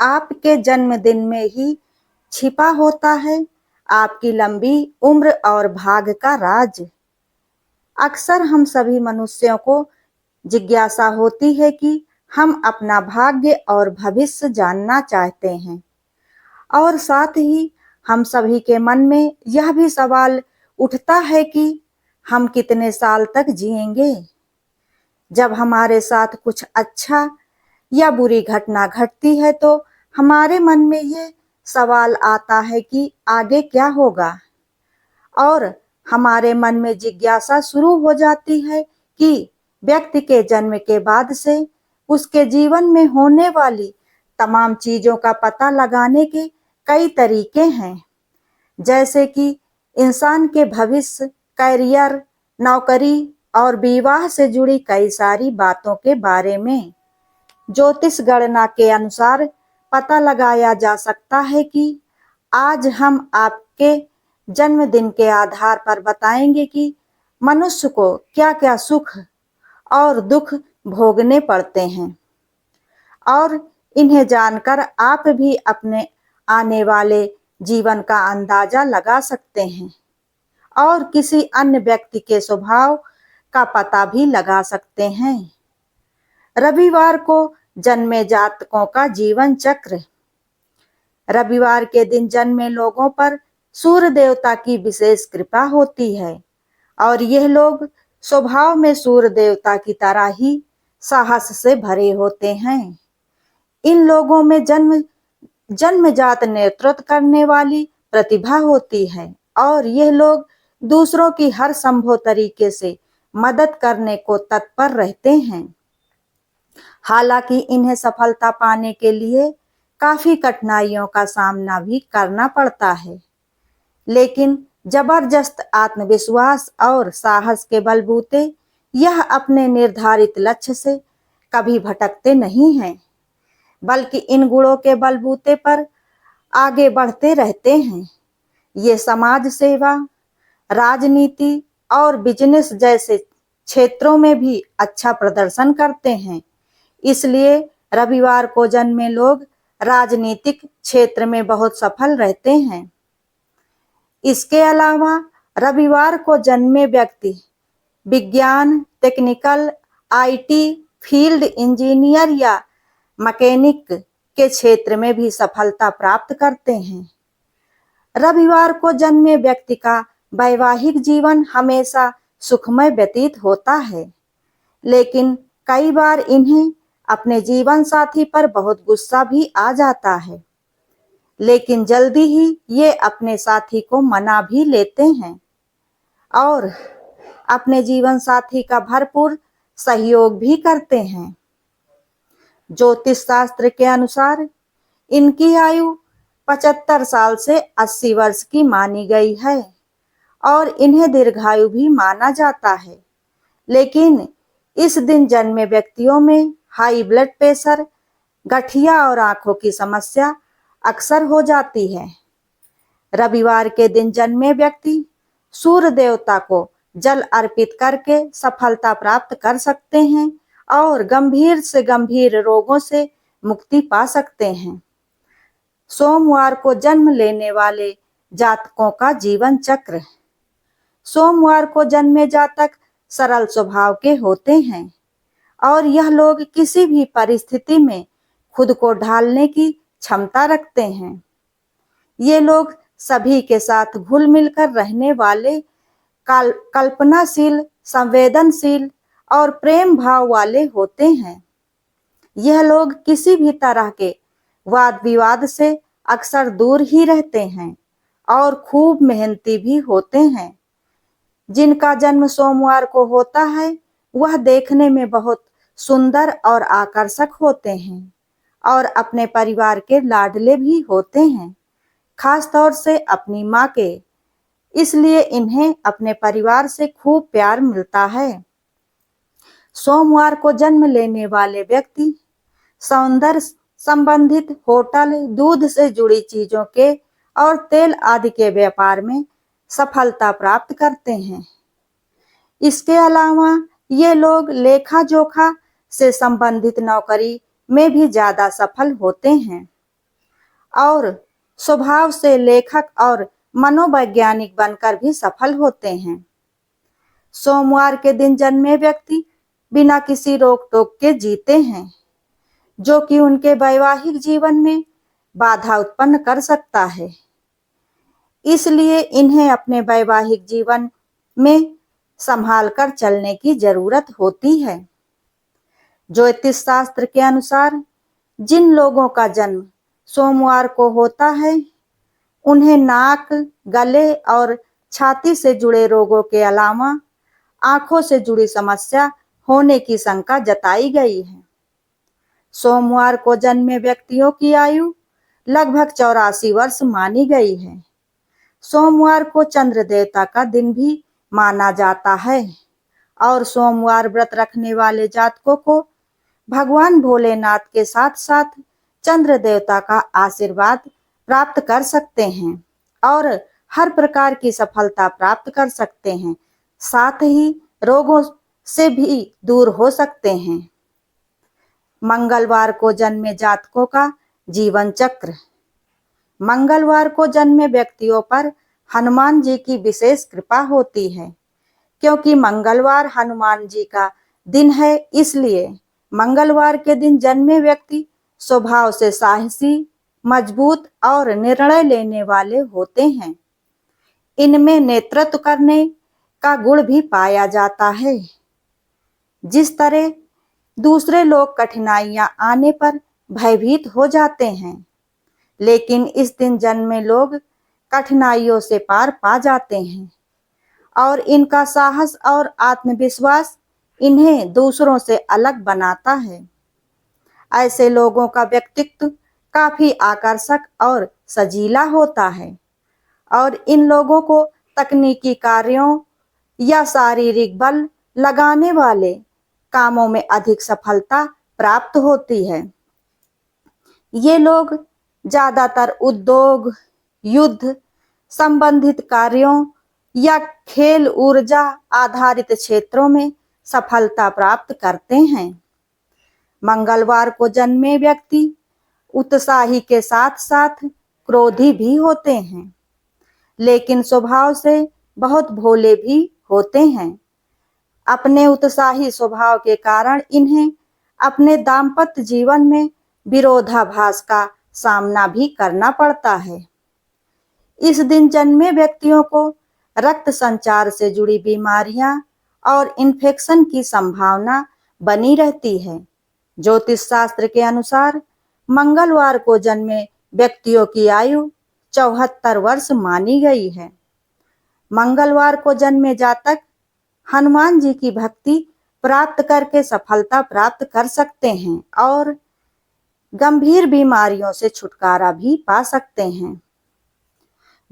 आपके जन्मदिन में ही छिपा होता है आपकी लंबी उम्र और भाग्य का राज। अक्सर हम सभी मनुष्यों को जिज्ञासा होती है कि हम अपना भाग्य और भविष्य जानना चाहते हैं, और साथ ही हम सभी के मन में यह भी सवाल उठता है कि हम कितने साल तक जिएंगे। जब हमारे साथ कुछ अच्छा या बुरी घटना घटती है तो हमारे मन में ये सवाल आता है कि आगे क्या होगा, और हमारे मन में जिज्ञासा शुरू हो जाती है कि व्यक्ति के जन्म के बाद से उसके जीवन में होने वाली तमाम चीजों का पता लगाने के कई तरीके हैं, जैसे कि इंसान के भविष्य, करियर, नौकरी और विवाह से जुड़ी कई सारी बातों के बारे में ज्योतिष गणना के अनुसार पता लगाया जा सकता है कि आज हम आपके जन्मदिन के आधार पर बताएंगे कि मनुष्य को क्या-क्या सुख और दुख भोगने पड़ते हैं, और इन्हें जानकर आप भी अपने आने वाले जीवन का अंदाजा लगा सकते हैं और किसी अन्य व्यक्ति के स्वभाव का पता भी लगा सकते हैं। रविवार को जन्मे जातकों का जीवन चक्र। रविवार के दिन जन्मे लोगों पर सूर्य देवता की विशेष कृपा होती है और यह लोग स्वभाव में सूर्य देवता की तरह ही साहस से भरे होते हैं। इन लोगों में जन्मजात नेतृत्व करने वाली प्रतिभा होती है और यह लोग दूसरों की हर संभव तरीके से मदद करने को तत्पर रहते हैं। हालांकि इन्हें सफलता पाने के लिए काफी कठिनाइयों का सामना भी करना पड़ता है, लेकिन जबरदस्त आत्मविश्वास और साहस के बलबूते यह अपने निर्धारित लक्ष्य से कभी भटकते नहीं हैं, बल्कि इन गुणों के बलबूते पर आगे बढ़ते रहते हैं। ये समाज सेवा, राजनीति और बिजनेस जैसे क्षेत्रों में भी अच्छा प्रदर्शन करते हैं। इसलिए रविवार को जन्मे लोग राजनीतिक क्षेत्र में बहुत सफल रहते हैं। इसके अलावा रविवार को जन्मे व्यक्ति विज्ञान, टेक्निकल, आईटी, फील्ड इंजीनियर या मैकेनिक के क्षेत्र में भी सफलता प्राप्त करते हैं। रविवार को जन्मे व्यक्ति का वैवाहिक जीवन हमेशा सुखमय व्यतीत होता है, लेकिन कई बार इन्हें अपने जीवन साथी पर बहुत गुस्सा भी आ जाता है, लेकिन जल्दी ही ये अपने साथी को मना भी लेते हैं और अपने जीवन साथी का भरपूर सहयोग भी करते हैं। ज्योतिष शास्त्र के अनुसार इनकी आयु 75 साल से 80 वर्ष की मानी गई है और इन्हें दीर्घायु भी माना जाता है, लेकिन इस दिन जन्मे व्यक्तियों में हाई ब्लड प्रेशर, गठिया और आंखों की समस्या अक्सर हो जाती है। रविवार के दिन जन्मे व्यक्ति सूर्य देवता को जल अर्पित करके सफलता प्राप्त कर सकते हैं और गंभीर से गंभीर रोगों से मुक्ति पा सकते हैं। सोमवार को जन्म लेने वाले जातकों का जीवन चक्र। सोमवार को जन्मे जातक सरल स्वभाव के होते हैं और यह लोग किसी भी परिस्थिति में खुद को ढालने की क्षमता रखते हैं। ये लोग सभी के साथ घुल मिलकर रहने वाले, कल्पनाशील, संवेदनशील और प्रेम भाव वाले होते हैं। यह लोग किसी भी तरह के वाद विवाद से अक्सर दूर ही रहते हैं और खूब मेहनती भी होते हैं। जिनका जन्म सोमवार को होता है वह देखने में बहुत सुंदर और आकर्षक होते हैं और अपने परिवार के लाडले भी होते हैं, खास तौर से अपनी माँ के। इसलिए इन्हें अपने परिवार से खूब प्यार मिलता है। सोमवार को जन्म लेने वाले व्यक्ति सौंदर्य संबंधित होटल, दूध से जुड़ी चीजों के और तेल आदि के व्यापार में सफलता प्राप्त करते हैं। इसके अलावा ये लोग लेखा जोखा से संबंधित नौकरी में भी ज्यादा सफल होते हैं। और स्वभाव से लेखक और मनोवैज्ञानिक बनकर भी सफल होते हैं। सोमवार के दिन जन्मे व्यक्ति बिना किसी रोक टोक के जीते हैं, जो कि उनके वैवाहिक जीवन में बाधा उत्पन्न कर सकता है। इसलिए इन्हें अपने वैवाहिक जीवन में संभाल कर चलने की जरूरत होती है। ज्योतिष शास्त्र के अनुसार जिन लोगों का जन्म सोमवार को होता है, उन्हें नाक, गले और छाती से जुड़े रोगों के अलावा आंखों से जुड़ी समस्या होने की शंका जताई गई है। सोमवार को जन्मे व्यक्तियों की आयु लगभग 84 वर्ष मानी गई है। सोमवार को चंद्र देवता का दिन भी माना जाता है और सोमवार व्रत रखने वाले जातकों को भगवान भोलेनाथ के साथ साथ चंद्र देवता का आशीर्वाद प्राप्त कर सकते हैं और हर प्रकार की सफलता प्राप्त कर सकते हैं, साथ ही रोगों से भी दूर हो सकते हैं। मंगलवार को जन्मे जातकों का जीवन चक्र। मंगलवार को जन्मे व्यक्तियों पर हनुमान जी की विशेष कृपा होती है। क्योंकि मंगलवार हनुमान जी का दिन है, इसलिए मंगलवार के दिन जन्मे व्यक्ति स्वभाव से साहसी, मजबूत और निर्णय लेने वाले होते हैं। इनमें नेतृत्व करने का गुण भी पाया जाता है। जिस तरह दूसरे लोग कठिनाइयां आने पर भयभीत हो जाते हैं, लेकिन इस दिन जन्मे लोग कठिनाइयों से पार पा जाते हैं और इनका साहस और आत्मविश्वास इन्हें दूसरों से अलग बनाता है। ऐसे लोगों का व्यक्तित्व काफी आकर्षक और सजीला होता है और इन लोगों को तकनीकी कार्यों या शारीरिक बल लगाने वाले कामों में अधिक सफलता प्राप्त होती है। ये लोग ज्यादातर उद्योग, युद्ध संबंधित कार्यों या खेल ऊर्जा आधारित क्षेत्रों में सफलता प्राप्त करते हैं। मंगलवार को जन्मे व्यक्ति उत्साही के साथ साथ क्रोधी भी होते हैं, लेकिन स्वभाव से बहुत भोले भी होते हैं। अपने उत्साही स्वभाव के कारण इन्हें अपने दाम्पत्य जीवन में विरोधाभास का सामना भी करना पड़ता है। इस दिन जन्मे व्यक्तियों को रक्त संचार से जुड़ी बीमारियां और इन्फेक्शन की संभावना बनी रहती है। ज्योतिष शास्त्र के अनुसार मंगलवार को जन्मे व्यक्तियों की आयु 74 वर्ष मानी गई है। मंगलवार को जन्मे जातक हनुमान जी की भक्ति प्राप्त करके सफलता प्राप्त कर सकते हैं और गंभीर बीमारियों से छुटकारा भी पा सकते हैं।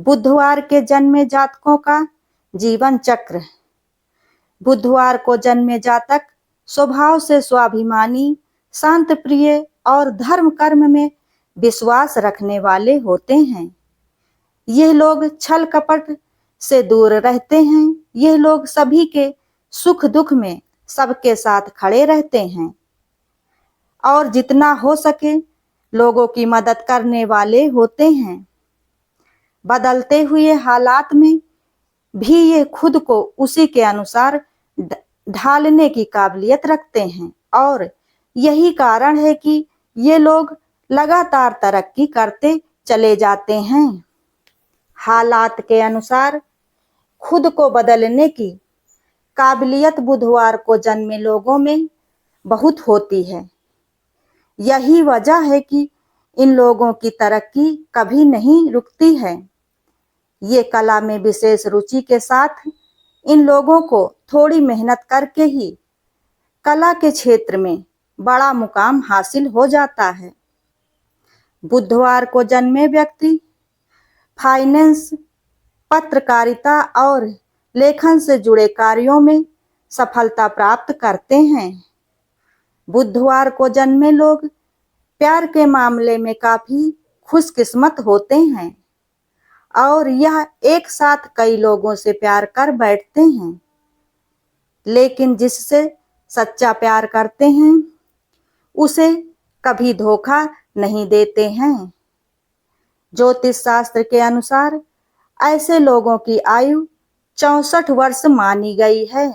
बुधवार के जन्मे जातकों का जीवन चक्र। बुधवार को जन्मे जातक स्वभाव से स्वाभिमानी, शांत प्रिय और धर्म कर्म में विश्वास रखने वाले होते हैं। यह लोग छल कपट से दूर रहते हैं। यह लोग सभी के सुख दुख में सबके साथ खड़े रहते हैं और जितना हो सके लोगों की मदद करने वाले होते हैं। बदलते हुए हालात में भी ये खुद को उसी के अनुसार ढालने की काबिलियत रखते हैं और यही कारण है कि ये लोग लगातार तरक्की करते चले जाते हैं। हालात के अनुसार खुद को बदलने की काबिलियत बुधवार को जन्मे लोगों में बहुत होती है। यही वजह है कि इन लोगों की तरक्की कभी नहीं रुकती है। ये कला में विशेष रुचि के साथ इन लोगों को थोड़ी मेहनत करके ही कला के क्षेत्र में बड़ा मुकाम हासिल हो जाता है। बुधवार को जन्मे व्यक्ति फाइनेंस, पत्रकारिता और लेखन से जुड़े कार्यों में सफलता प्राप्त करते हैं। बुधवार को जन्मे लोग प्यार के मामले में काफी खुशकिस्मत होते हैं और यह एक साथ कई लोगों से प्यार कर बैठते हैं, लेकिन जिससे सच्चा प्यार करते हैं उसे कभी धोखा नहीं देते हैं। ज्योतिष शास्त्र के अनुसार ऐसे लोगों की आयु 64 वर्ष मानी गई है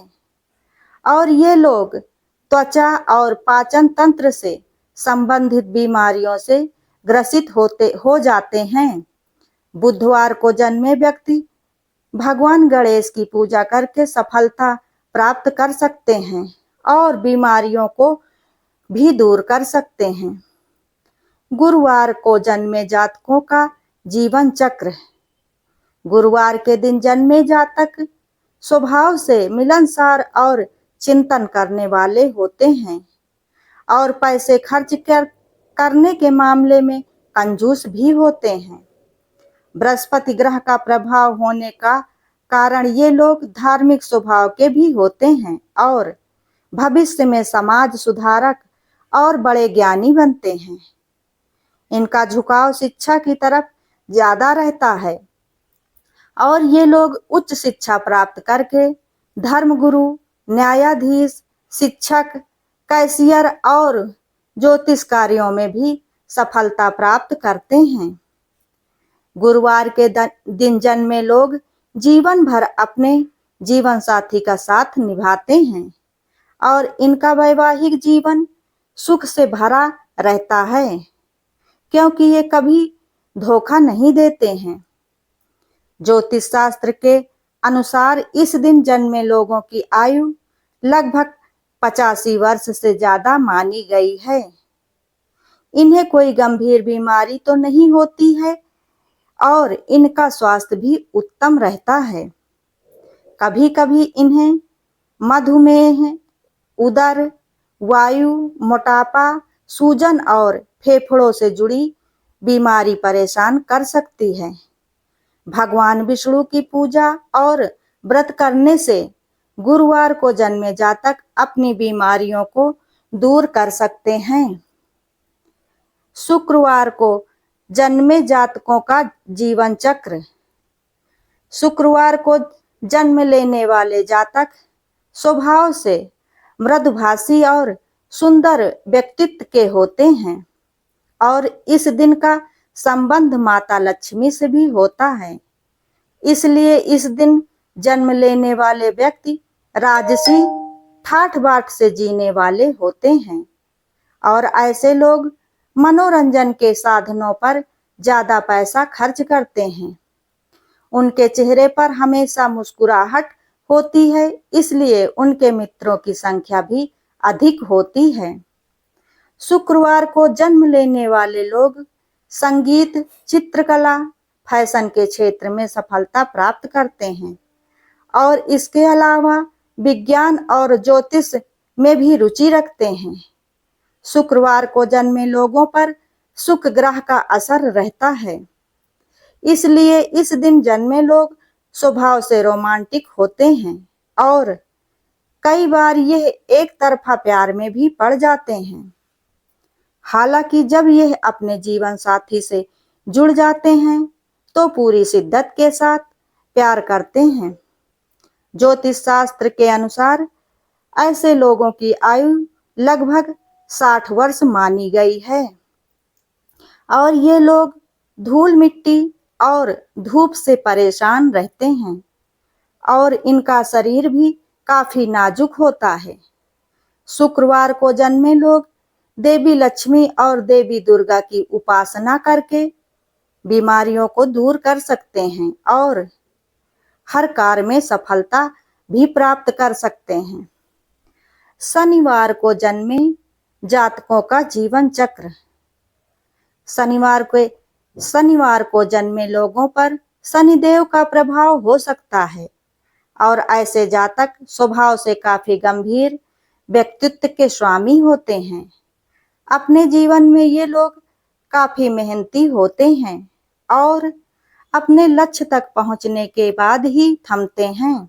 और ये लोग त्वचा और पाचन तंत्र से संबंधित बीमारियों से ग्रसित हो जाते हैं। बुधवार को जन्मे व्यक्ति भगवान गणेश की पूजा करके सफलता प्राप्त कर सकते हैं और बीमारियों को भी दूर कर सकते हैं। गुरुवार को जन्मे जातकों का जीवन चक्र। गुरुवार के दिन जन्मे जातक स्वभाव से मिलनसार और चिंतन करने वाले होते हैं और पैसे खर्च करने के मामले में कंजूस भी होते हैं। बृहस्पति ग्रह का प्रभाव होने का कारण ये लोग धार्मिक स्वभाव के भी होते हैं और भविष्य में समाज सुधारक और बड़े ज्ञानी बनते हैं। इनका झुकाव शिक्षा की तरफ ज्यादा रहता है और ये लोग उच्च शिक्षा प्राप्त करके धर्मगुरु, न्यायाधीश, शिक्षक, कैशियर और ज्योतिष कार्यों में भी सफलता प्राप्त करते हैं। गुरुवार के दिन जन्मे लोग जीवन भर अपने जीवन साथी का साथ निभाते हैं और इनका वैवाहिक जीवन सुख से भरा रहता है क्योंकि ये कभी धोखा नहीं देते हैं। ज्योतिष शास्त्र के अनुसार इस दिन जन्मे लोगों की आयु लगभग 85 वर्ष से ज्यादा मानी गई है। इन्हें कोई गंभीर बीमारी तो नहीं होती है और इनका स्वास्थ्य भी उत्तम रहता है। कभी कभी इन्हें मधुमेह, उदर, वायु, मोटापा, सूजन और फेफड़ों से जुड़ी बीमारी परेशान कर सकती है। भगवान विष्णु की पूजा और व्रत करने से गुरुवार को जन्मे जातक अपनी बीमारियों को दूर कर सकते हैं। शुक्रवार को जन्मे जातकों का जीवन चक्र। शुक्रवार को जन्म लेने वाले जातक स्वभाव से मृदुभाषी और सुंदर व्यक्तित्व के होते हैं और इस दिन का संबंध माता लक्ष्मी से भी होता है। इसलिए इस दिन जन्म लेने वाले व्यक्ति राजसी ठाठ बाट से जीने वाले होते हैं और ऐसे लोग मनोरंजन के साधनों पर ज्यादा पैसा खर्च करते हैं। उनके चेहरे पर हमेशा मुस्कुराहट होती है, इसलिए उनके मित्रों की संख्या भी अधिक होती है। शुक्रवार को जन्म लेने वाले लोग संगीत, चित्रकला, फैशन के क्षेत्र में सफलता प्राप्त करते हैं और इसके अलावा विज्ञान और ज्योतिष में भी रुचि रखते हैं। शुक्रवार को जन्मे लोगों पर शुक्र ग्रह का असर रहता है, इसलिए इस दिन जन्मे लोग स्वभाव से रोमांटिक होते हैं और कई बार यह एक तरफा प्यार में भी पड़ जाते हैं। हालांकि जब यह अपने जीवन साथी से जुड़ जाते हैं तो पूरी शिद्दत के साथ प्यार करते हैं। ज्योतिष शास्त्र के अनुसार ऐसे लोगों की आयु लगभग 60 वर्ष मानी गई है और ये लोग धूल मिट्टी और धूप से परेशान रहते हैं और इनका शरीर भी काफी नाजुक होता है। शुक्रवार को जन्मे लोग देवी लक्ष्मी और देवी दुर्गा की उपासना करके बीमारियों को दूर कर सकते हैं और हर कार्य में सफलता भी प्राप्त कर सकते हैं। शनिवार को जन्मे जातकों का जीवन चक्र। शनिवार को जन्मे लोगों पर शनिदेव का प्रभाव हो सकता है और ऐसे जातक स्वभाव से काफी गंभीर व्यक्तित्व के स्वामी होते हैं। अपने जीवन में ये लोग काफी मेहनती होते हैं और अपने लक्ष्य तक पहुंचने के बाद ही थमते हैं।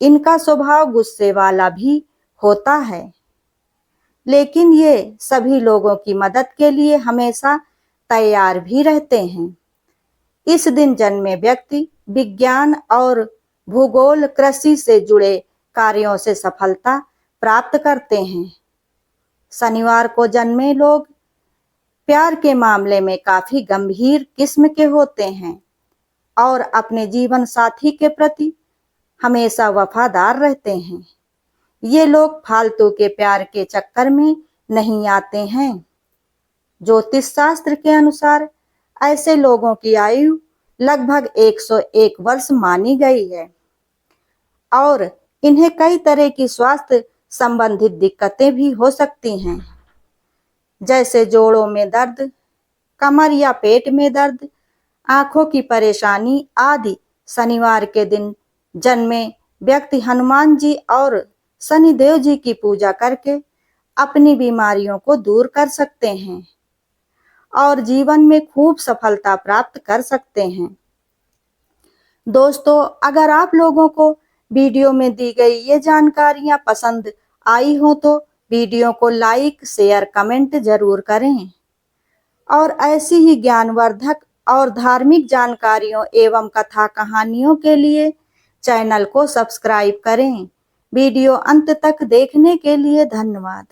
इनका स्वभाव गुस्से वाला भी होता है, लेकिन ये सभी लोगों की मदद के लिए हमेशा तैयार भी रहते हैं। इस दिन जन्मे व्यक्ति विज्ञान और भूगोल, कृषि से जुड़े कार्यों से सफलता प्राप्त करते हैं। शनिवार को जन्मे लोग प्यार के मामले में काफी गंभीर किस्म के होते हैं और अपने जीवन साथी के प्रति हमेशा वफादार रहते हैं। ये लोग फालतू के प्यार के चक्कर में नहीं आते हैं। ज्योतिष शास्त्र के अनुसार ऐसे लोगों की आयु लगभग 101 वर्ष मानी गई है और इन्हें कई तरह की स्वास्थ्य संबंधित दिक्कतें भी हो सकती हैं, जैसे जोड़ों में दर्द, कमर या पेट में दर्द, आंखों की परेशानी आदि। शनिवार के दिन जन्मे व्यक्ति हनुमान जी और शनिदेव जी की पूजा करके अपनी बीमारियों को दूर कर सकते हैं और जीवन में खूब सफलता प्राप्त कर सकते हैं। दोस्तों, अगर आप लोगों को वीडियो में दी गई ये जानकारियां पसंद आई हो तो वीडियो को लाइक, शेयर, कमेंट जरूर करें और ऐसी ही ज्ञानवर्धक और धार्मिक जानकारियों एवं कथा कहानियों के लिए चैनल को सब्सक्राइब करें। वीडियो अंत तक देखने के लिए धन्यवाद।